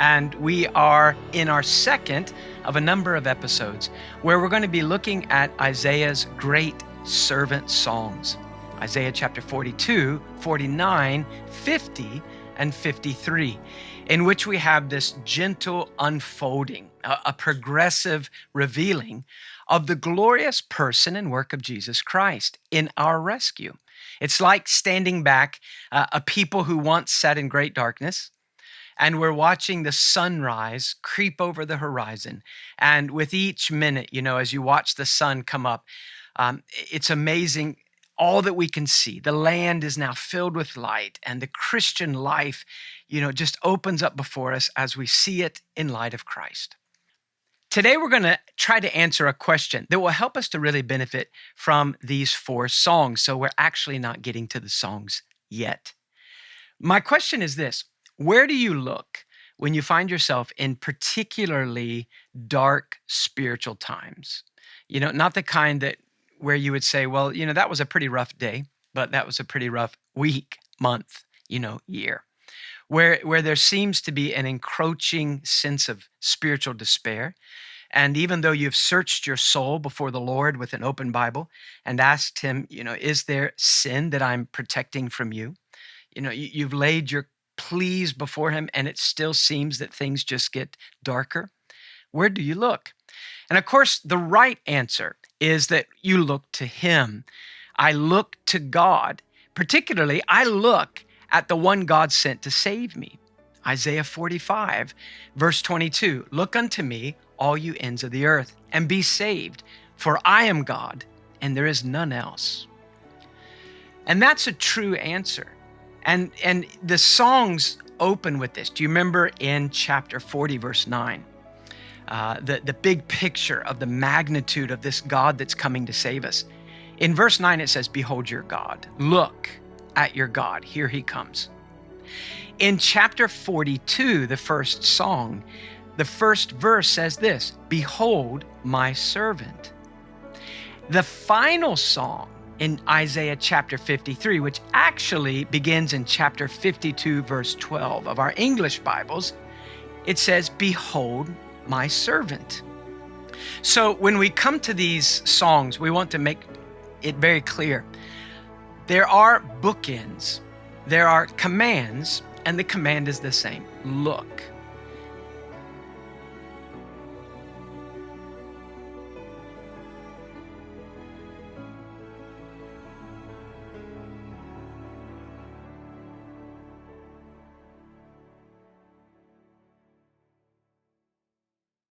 and we are in our second of a number of episodes where we're going to be looking at Isaiah's great servant songs. Isaiah chapter 42, 49, 50, and 53, in which we have this gentle unfolding, a progressive revealing of the glorious person and work of Jesus Christ in our rescue. It's like standing back, a people who once sat in great darkness, and we're watching the sunrise creep over the horizon. And with each minute, as you watch the sun come up, it's amazing all that we can see. The land is now filled with light, and the Christian life, just opens up before us as we see it in light of Christ. Today, we're going to try to answer a question that will help us to really benefit from these four songs. So we're actually not getting to the songs yet. My question is this: where do you look when you find yourself in particularly dark spiritual times? Not the kind where you would say, well, that was a pretty rough day, but that was a pretty rough week, month, year. Where there seems to be an encroaching sense of spiritual despair. And even though you've searched your soul before the Lord with an open Bible and asked him, is there sin that I'm protecting from you? You've laid your pleas before him and it still seems that things just get darker. Where do you look? And of course, the right answer is that you look to him. I look to God. Particularly, I look at the one God sent to save me. Isaiah 45, verse 22, "Look unto me, all you ends of the earth, and be saved, for I am God, and there is none else." And that's a true answer. And the songs open with this. Do you remember in chapter 40, verse 9, the big picture of the magnitude of this God that's coming to save us? In verse 9, it says, "Behold your God. Look at your God. Here he comes." In chapter 42, the first song, the first verse says this: "Behold my servant." The final song in Isaiah chapter 53, which actually begins in chapter 52, verse 12 of our English Bibles, it says, "Behold my servant." So when we come to these songs, we want to make it very clear. There are bookends, there are commands, and the command is the same: look.